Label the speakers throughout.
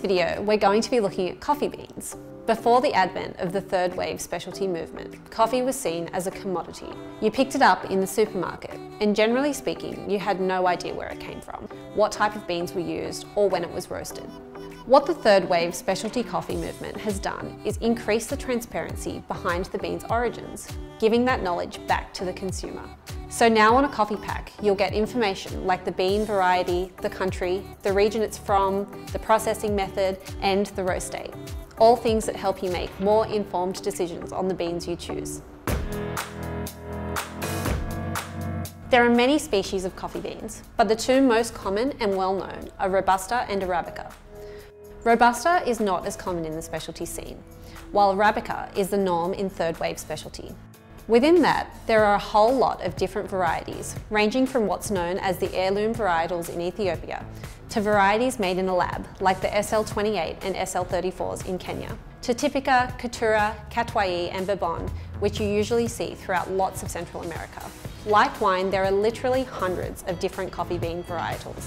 Speaker 1: video, we're going to be looking at coffee beans. Before the advent of the third wave specialty movement, coffee was seen as a commodity. You picked it up in the supermarket, and generally speaking, you had no idea where it came from, what type of beans were used, or when it was roasted. What the third wave specialty coffee movement has done is increase the transparency behind the bean's origins, giving that knowledge back to the consumer. So now on a coffee pack, you'll get information like the bean variety, the country, the region it's from, the processing method, and the roast date. All things that help you make more informed decisions on the beans you choose. There are many species of coffee beans, but the two most common and well-known are Robusta and Arabica. Robusta is not as common in the specialty scene, while Arabica is the norm in third wave specialty. Within that, there are a whole lot of different varieties, ranging from what's known as the heirloom varietals in Ethiopia, to varieties made in a lab, like the SL28 and SL34s in Kenya, to Typica, Caturra, Katwai and Bourbon, which you usually see throughout lots of Central America. Like wine, there are literally hundreds of different coffee bean varietals.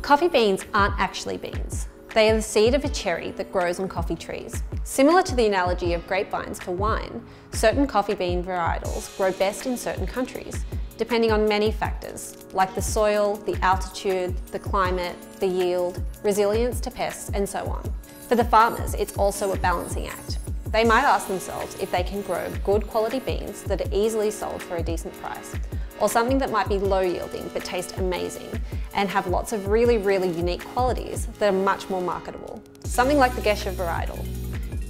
Speaker 1: Coffee beans aren't actually beans. They are the seed of a cherry that grows on coffee trees. Similar to the analogy of grapevines for wine, certain coffee bean varietals grow best in certain countries, depending on many factors, like the soil, the altitude, the climate, the yield, resilience to pests, and so on. For the farmers, it's also a balancing act. They might ask themselves if they can grow good quality beans that are easily sold for a decent price, or something that might be low yielding but taste amazing and have lots of really unique qualities that are much more marketable. Something like the Gesha varietal.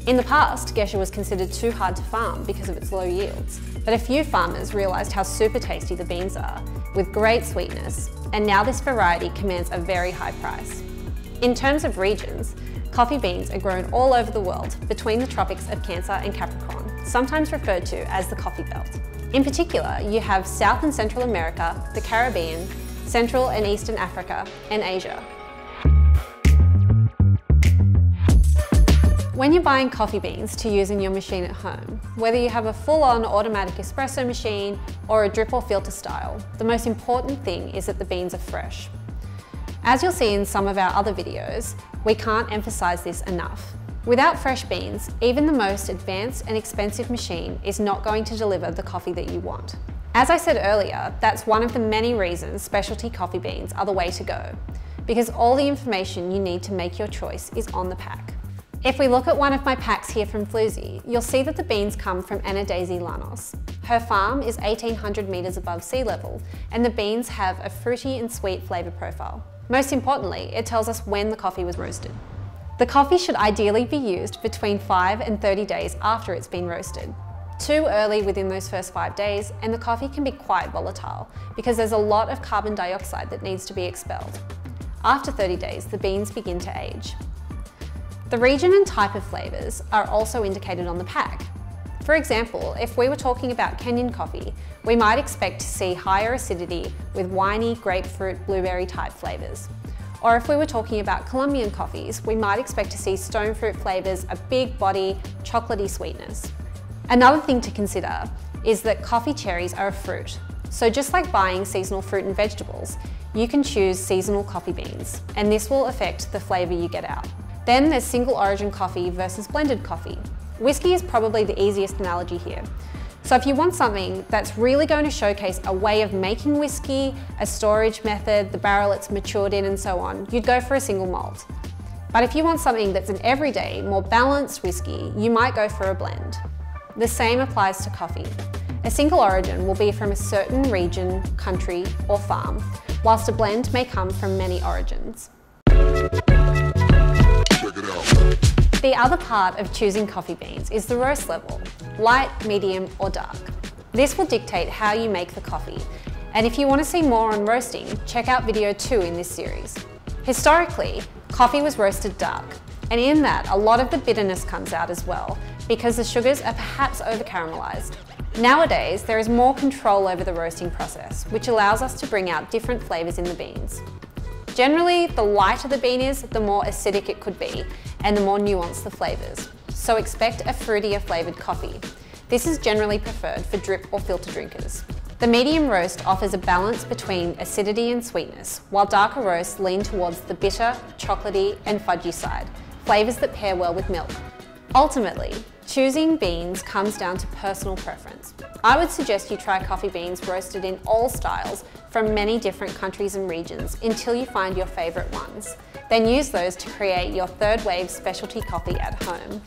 Speaker 1: In the past, Gesha was considered too hard to farm because of its low yields, but a few farmers realised how super tasty the beans are, with great sweetness, and now this variety commands a very high price. In terms of regions, coffee beans are grown all over the world between the tropics of Cancer and Capricorn, sometimes referred to as the coffee belt. In particular, you have South and Central America, the Caribbean, Central and Eastern Africa, and Asia. When you're buying coffee beans to use in your machine at home, whether you have a full-on automatic espresso machine or a drip or filter style, the most important thing is that the beans are fresh. As you'll see in some of our other videos, we can't emphasize this enough. Without fresh beans, even the most advanced and expensive machine is not going to deliver the coffee that you want. As I said earlier, that's one of the many reasons specialty coffee beans are the way to go, because all the information you need to make your choice is on the pack. If we look at one of my packs here from Floozy, you'll see that the beans come from Anna Daisy Lanos. Her farm is 1,800 metres above sea level, and the beans have a fruity and sweet flavour profile. Most importantly, it tells us when the coffee was roasted. The coffee should ideally be used between 5 and 30 days after it's been roasted. Too early within those first 5 days, and the coffee can be quite volatile because there's a lot of carbon dioxide that needs to be expelled. After 30 days, the beans begin to age. The region and type of flavours are also indicated on the pack. For example, if we were talking about Kenyan coffee, we might expect to see higher acidity with winey, grapefruit, blueberry type flavours. Or if we were talking about Colombian coffees, we might expect to see stone fruit flavours, a big body, chocolatey sweetness. Another thing to consider is that coffee cherries are a fruit. So just like buying seasonal fruit and vegetables, you can choose seasonal coffee beans, and this will affect the flavour you get out. Then there's single origin coffee versus blended coffee. Whiskey is probably the easiest analogy here. So if you want something that's really going to showcase a way of making whiskey, a storage method, the barrel it's matured in and so on, you'd go for a single malt. But if you want something that's an everyday, more balanced whiskey, you might go for a blend. The same applies to coffee. A single origin will be from a certain region, country, or farm, whilst a blend may come from many origins. The other part of choosing coffee beans is the roast level, light, medium, or dark. This will dictate how you make the coffee, and if you want to see more on roasting, check out video 2 in this series. Historically, coffee was roasted dark, and in that a lot of the bitterness comes out as well, because the sugars are perhaps over-caramelized. Nowadays, there is more control over the roasting process, which allows us to bring out different flavors in the beans. Generally, the lighter the bean is, the more acidic it could be, and the more nuanced the flavors. So expect a fruitier flavored coffee. This is generally preferred for drip or filter drinkers. The medium roast offers a balance between acidity and sweetness, while darker roasts lean towards the bitter, chocolatey and fudgy side, flavours that pair well with milk. Ultimately, choosing beans comes down to personal preference. I would suggest you try coffee beans roasted in all styles from many different countries and regions until you find your favourite ones. Then use those to create your third wave specialty coffee at home.